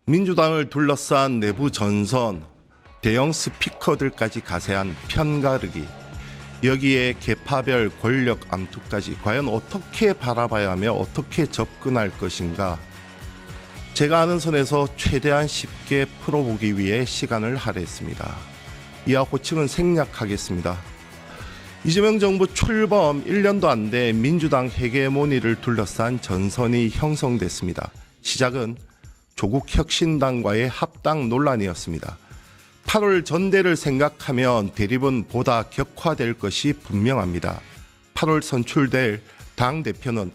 민주당을 둘러싼 내부 전선, 대형 스피커들까지 가세한 편가르기, 여기에 계파별 권력 암투까지 과연 어떻게 바라봐야 하며 어떻게 접근할 것인가, 제가 아는 선에서 최대한 쉽게 풀어보기 위해 시간을 할애했습니다. 이와 호칭은 생략하겠습니다. 이재명 정부 출범 1년도 안 돼 민주당 헤게모니를 둘러싼 전선이 형성됐습니다. 시작은 조국 혁신당과의 합당 논란이었습니다. 8월 전대를 생각하면 대립은 보다 격화될 것이 분명합니다. 8월 선출될 당대표는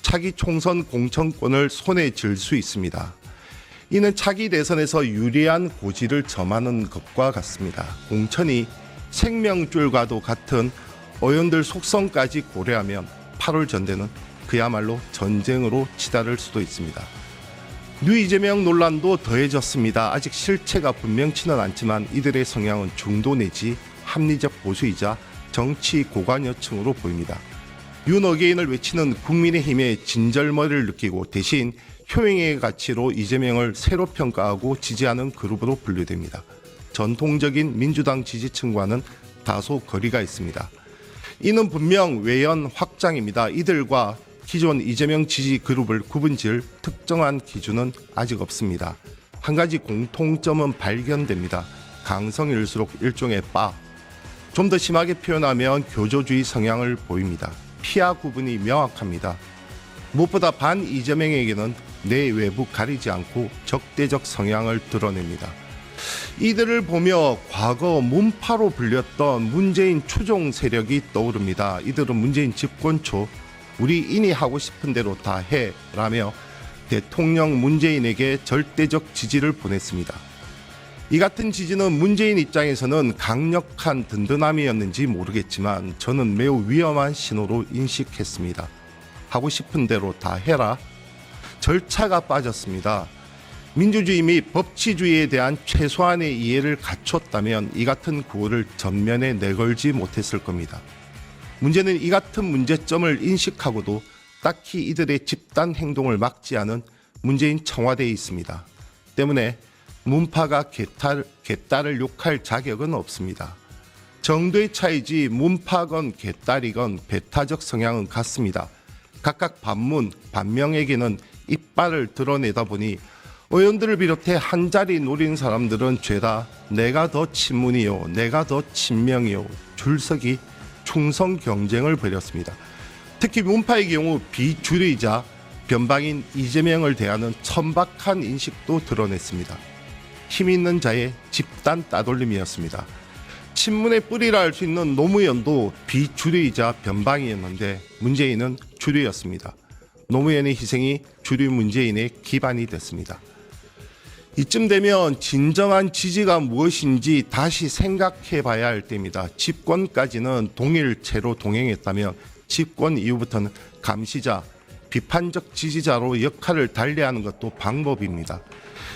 차기 총선 공천권을 손에 쥘 수 있습니다. 이는 차기 대선에서 유리한 고지를 점하는 것과 같습니다. 공천이 생명줄과도 같은 의원들 속성까지 고려하면 8월 전대는 그야말로 전쟁으로 치달을 수도 있습니다. 뉴 이재명 논란도 더해졌습니다. 아직 실체가 분명치는 않지만 이들의 성향은 중도 내지 합리적 보수이자 정치 고관여층으로 보입니다. 윤 어게인을 외치는 국민의힘의 진절머리를 느끼고 대신 효행의 가치로 이재명을 새로 평가하고 지지하는 그룹으로 분류됩니다. 전통적인 민주당 지지층과는 다소 거리가 있습니다. 이는 분명 외연 확장입니다. 이들과 기존 이재명 지지 그룹을 구분지을 특정한 기준은 아직 없습니다. 한 가지 공통점은 발견됩니다. 강성일수록 일종의 빠. 좀 더 심하게 표현하면 교조주의 성향을 보입니다. 피하 구분이 명확합니다. 무엇보다 반 이재명에게는 내 외부 가리지 않고 적대적 성향을 드러냅니다. 이들을 보며 과거 문파로 불렸던 문재인 추종 세력이 떠오릅니다. 이들은 문재인 집권 초 우리 인이 하고 싶은 대로 다 해 라며 대통령 문재인에게 절대적 지지를 보냈습니다. 이 같은 지지는 문재인 입장에서는 강력한 든든함이었는지 모르겠지만 저는 매우 위험한 신호로 인식했습니다. 하고 싶은 대로 다 해라. 절차가 빠졌습니다. 민주주의 및 법치주의에 대한 최소한의 이해를 갖췄다면 이 같은 구호를 전면에 내걸지 못했을 겁니다. 문제는 이 같은 문제점을 인식하고도 딱히 이들의 집단 행동을 막지 않은 문재인 청와대에 있습니다. 때문에 문파가 개딸을 욕할 자격은 없습니다. 정도의 차이지 문파건 개딸이건 배타적 성향은 같습니다. 각각 반문, 반명에게는 이빨을 드러내다 보니 의원들을 비롯해 한자리 노린 사람들은 죄다 내가 더 친문이요, 내가 더 친명이요, 줄서기 충성 경쟁을 벌였습니다. 특히 문파의 경우 비주류이자 변방인 이재명을 대하는 천박한 인식도 드러냈습니다. 힘 있는 자의 집단 따돌림이었습니다. 친문의 뿌리라 할 수 있는 노무현도 비주류이자 변방이었는데 문재인은 주류였습니다. 노무현의 희생이 주류 문재인의 기반이 됐습니다. 이쯤 되면 진정한 지지가 무엇인지 다시 생각해 봐야 할 때입니다. 집권까지는 동일체로 동행했다면 집권 이후부터는 감시자, 비판적 지지자로 역할을 달리하는 것도 방법입니다.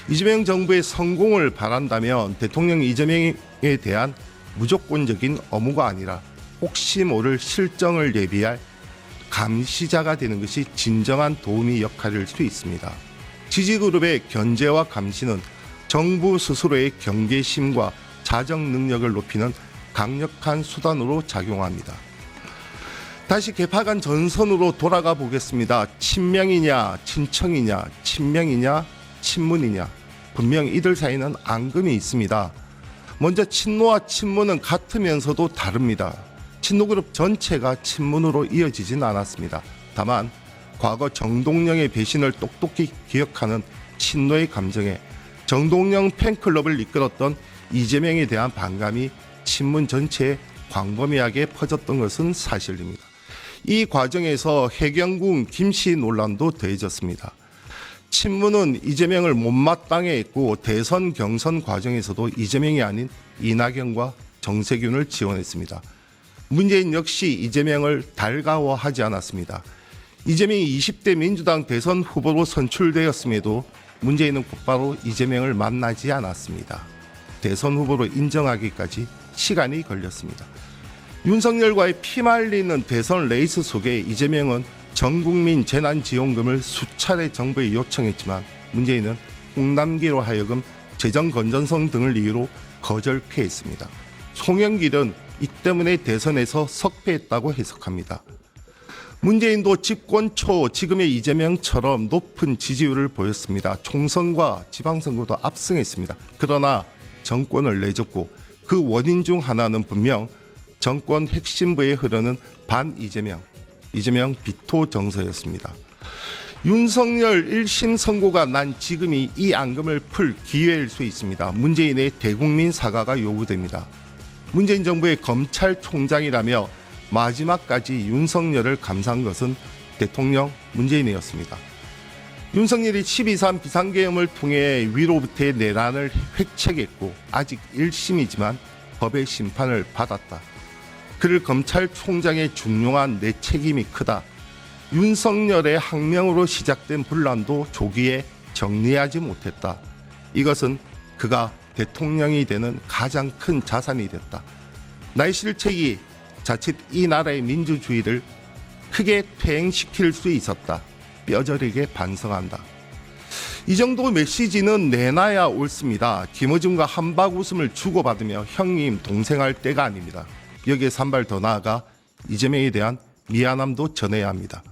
이재명 정부의 성공을 바란다면 대통령 이재명에 대한 무조건적인 의무가 아니라 혹시 모를 실정을 예비할 감시자가 되는 것이 진정한 도움이 역할일 수 있습니다. 지지그룹의 견제와 감시는 정부 스스로의 경계심과 자정 능력을 높이는 강력한 수단으로 작용합니다. 다시 개파 간 전선으로 돌아가 보겠습니다. 친명이냐, 친청이냐, 친명이냐, 친문이냐. 분명 이들 사이는 앙금이 있습니다. 먼저 친노와 친문은 같으면서도 다릅니다. 친노그룹 전체가 친문으로 이어지진 않았습니다. 다만 과거 정동영의 배신을 똑똑히 기억하는 친노의 감정에 정동영 팬클럽을 이끌었던 이재명에 대한 반감이 친문 전체에 광범위하게 퍼졌던 것은 사실입니다. 이 과정에서 해경궁 김씨 논란도 더해졌습니다. 친문은 이재명을 못마땅해 했고 대선 경선 과정에서도 이재명이 아닌 이낙연과 정세균을 지원했습니다. 문재인 역시 이재명을 달가워하지 않았습니다. 이재명이 20대 민주당 대선 후보로 선출되었음에도 문재인은 곧바로 이재명을 만나지 않았습니다. 대선 후보로 인정하기까지 시간이 걸렸습니다. 윤석열과의 피말리는 대선 레이스 속에 이재명은 전국민 재난지원금을 수차례 정부에 요청했지만 문재인은 홍남기로 하여금 재정 건전성 등을 이유로 거절패했습니다. 송영길은 이 때문에 대선에서 석패했다고 해석합니다. 문재인도 집권 초 지금의 이재명처럼 높은 지지율을 보였습니다. 총선과 지방선거도 압승했습니다. 그러나 정권을 내줬고 그 원인 중 하나는 분명 정권 핵심부에 흐르는 반 이재명 비토 정서였습니다. 윤석열 1심 선고가 난 지금이 이 앙금을 풀 기회일 수 있습니다. 문재인의 대국민 사과가 요구됩니다. 문재인 정부의 검찰총장이라며 마지막까지 윤석열을 감사한 것은 대통령 문재인이었습니다. 윤석열이 12.3 비상계엄을 통해 위로부터의 내란을 획책했고 아직 1심이지만 법의 심판을 받았다. 그를 검찰총장의 중용한 내 책임이 크다. 윤석열의 항명으로 시작된 분란도 조기에 정리하지 못했다. 이것은 그가 대통령이 되는 가장 큰 자산이 됐다. 나의 실책이 자칫 이 나라의 민주주의를 크게 퇴행시킬 수 있었다. 뼈저리게 반성한다. 이 정도 메시지는 내놔야 옳습니다. 김어준과 한박 웃음을 주고받으며 형님 동생할 때가 아닙니다. 여기에 한 발 더 나아가 이재명에 대한 미안함도 전해야 합니다.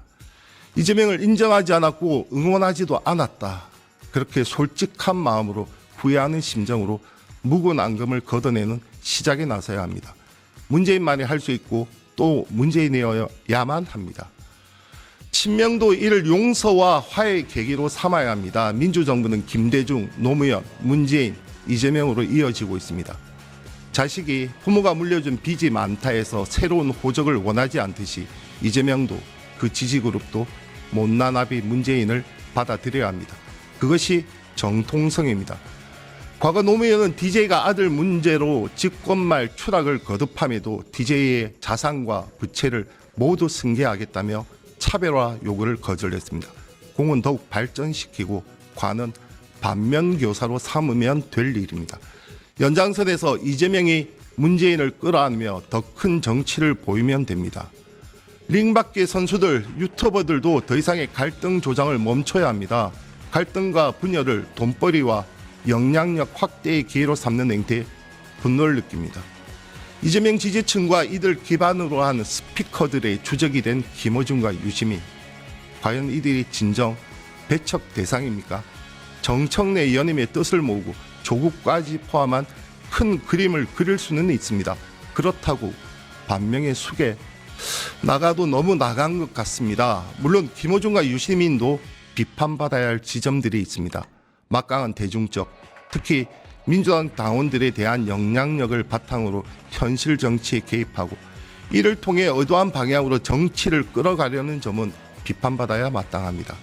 이재명을 인정하지 않았고 응원하지도 않았다. 그렇게 솔직한 마음으로 후회하는 심정으로 묵은 앙금을 걷어내는 시작에 나서야 합니다. 문재인만이 할 수 있고 또 문재인이어야만 합니다. 친명도 이를 용서와 화해의 계기로 삼아야 합니다. 민주정부는 김대중, 노무현, 문재인, 이재명으로 이어지고 있습니다. 자식이 부모가 물려준 빚이 많다 해서 새로운 호적을 원하지 않듯이 이재명도 그 지지그룹도 못난 아비 문재인을 받아들여야 합니다. 그것이 정통성입니다. 과거 노무현은 DJ가 아들 문제로 집권 말 추락을 거듭함에도 DJ의 자산과 부채를 모두 승계하겠다며 차별화 요구를 거절했습니다. 공은 더욱 발전시키고 과는 반면교사로 삼으면 될 일입니다. 연장선에서 이재명이 문재인을 끌어안으며 더 큰 정치를 보이면 됩니다. 링 밖의 선수들, 유튜버들도 더 이상의 갈등 조장을 멈춰야 합니다. 갈등과 분열을 돈벌이와 영향력 확대의 기회로 삼는 행태에 분노를 느낍니다. 이재명 지지층과 이들 기반으로 한 스피커들의 주적이 된 김어준과 유시민, 과연 이들이 진정 배척 대상입니까? 정청래 연임의 뜻을 모으고 조국까지 포함한 큰 그림을 그릴 수는 있습니다. 그렇다고 반명의 숙에 나가도 너무 나간 것 같습니다. 물론 김어준과 유시민도 비판받아야 할 지점들이 있습니다. 막강한 대중적, 특히 민주당 당원들에 대한 영향력을 바탕으로 현실 정치에 개입하고 이를 통해 의도한 방향으로 정치를 끌어가려는 점은 비판받아야 마땅합니다.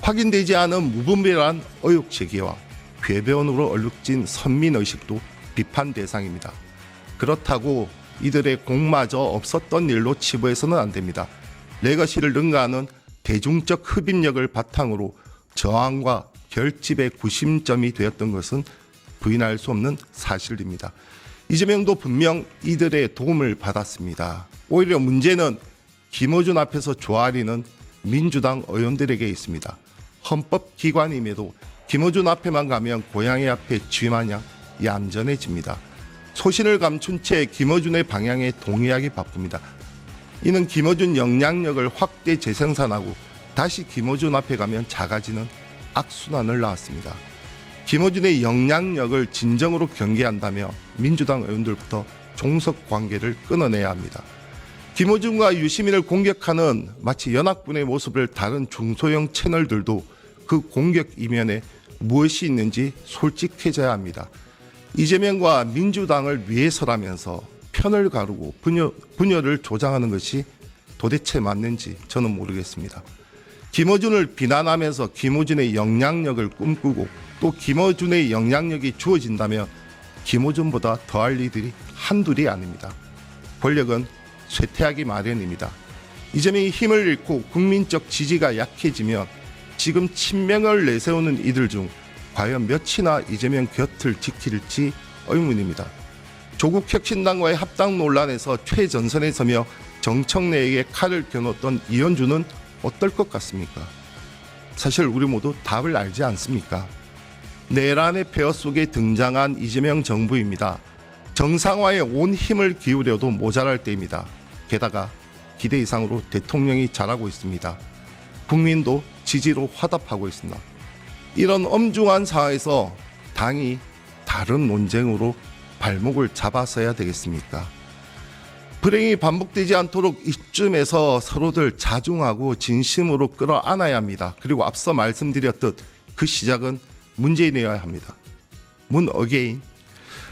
확인되지 않은 무분별한 의혹 제기와 궤변으로 얼룩진 선민의식도 비판 대상입니다. 그렇다고 이들의 공마저 없었던 일로 치부해서는 안 됩니다. 레거시를 능가하는 대중적 흡입력을 바탕으로 저항과 결집의 구심점이 되었던 것은 부인할 수 없는 사실입니다. 이재명도 분명 이들의 도움을 받았습니다. 오히려 문제는 김어준 앞에서 조아리는 민주당 의원들에게 있습니다. 헌법기관임에도 김어준 앞에만 가면 고양이 앞에 쥐마냥 얌전해집니다. 소신을 감춘 채 김어준의 방향에 동의하기 바쁩니다. 이는 김어준 영향력을 확대 재생산하고 다시 김어준 앞에 가면 작아지는 악순환을 낳았습니다. 김어준의 영향력을 진정으로 경계한다며 민주당 의원들부터 종속 관계를 끊어내야 합니다. 김어준과 유시민을 공격하는 마치 연합군의 모습을 다른 중소형 채널들도 그 공격 이면에 무엇이 있는지 솔직해져야 합니다. 이재명과 민주당을 위해서라면서 편을 가르고 분열을 조장하는 것이 도대체 맞는지 저는 모르겠습니다. 김어준을 비난하면서 김어준의 영향력을 꿈꾸고 또 김어준의 영향력이 주어진다면 김어준보다 더할 이들이 한둘이 아닙니다. 권력은 쇠퇴하기 마련입니다. 이재명이 힘을 잃고 국민적 지지가 약해지면 지금 친명을 내세우는 이들 중 과연 몇이나 이재명 곁을 지킬지 의문입니다. 조국 혁신당과의 합당 논란에서 최전선에 서며 정청래에게 칼을 겨눴던 이현주는 어떨 것 같습니까? 사실 우리 모두 답을 알지 않습니까? 내란의 폐허 속에 등장한 이재명 정부입니다. 정상화에 온 힘을 기울여도 모자랄 때입니다. 게다가 기대 이상으로 대통령이 잘하고 있습니다. 국민도 지지로 화답하고 있습니다. 이런 엄중한 상황에서 당이 다른 논쟁으로 발목을 잡아서야 되겠습니까? 불행이 반복되지 않도록 이쯤에서 서로들 자중하고 진심으로 끌어안아야 합니다. 그리고 앞서 말씀드렸듯 그 시작은 문재인이어야 합니다. 문 어게인.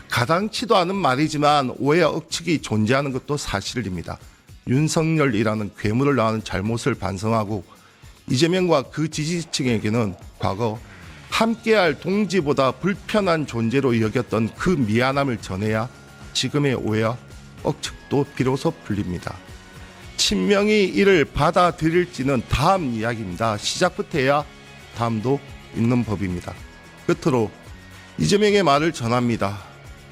가당치도 않은 말이지만 오해와 억측이 존재하는 것도 사실입니다. 윤석열이라는 괴물을 낳은 잘못을 반성하고 이재명과 그 지지층에게는 과거 함께할 동지보다 불편한 존재로 여겼던 그 미안함을 전해야 지금의 오해와 억측도 비로소 풀립니다. 친명이 이를 받아들일지는 다음 이야기입니다. 시작부터 해야 다음도 있는 법입니다. 끝으로 이재명의 말을 전합니다.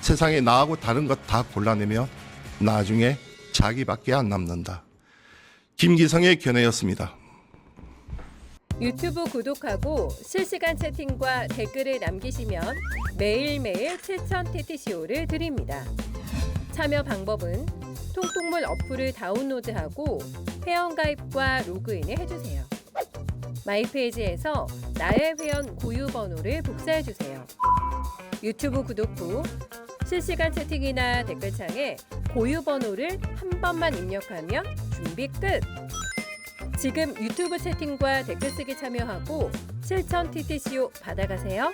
세상에 나하고 다른 것 다 골라내면 나중에 자기밖에 안 남는다. 김기성의 견해였습니다. 유튜브 구독하고 실시간 채팅과 댓글을 남기시면 매일매일 7,000TTCO를 드립니다. 참여 방법은 통통물 어플을 다운로드하고 회원가입과 로그인을 해주세요. 마이페이지에서 나의 회원 고유 번호를 복사해주세요. 유튜브 구독 후 실시간 채팅이나 댓글창에 고유 번호를 한 번만 입력하면 준비 끝! 지금 유튜브 채팅과 댓글 쓰기 참여하고 7,000TTCO 받아가세요.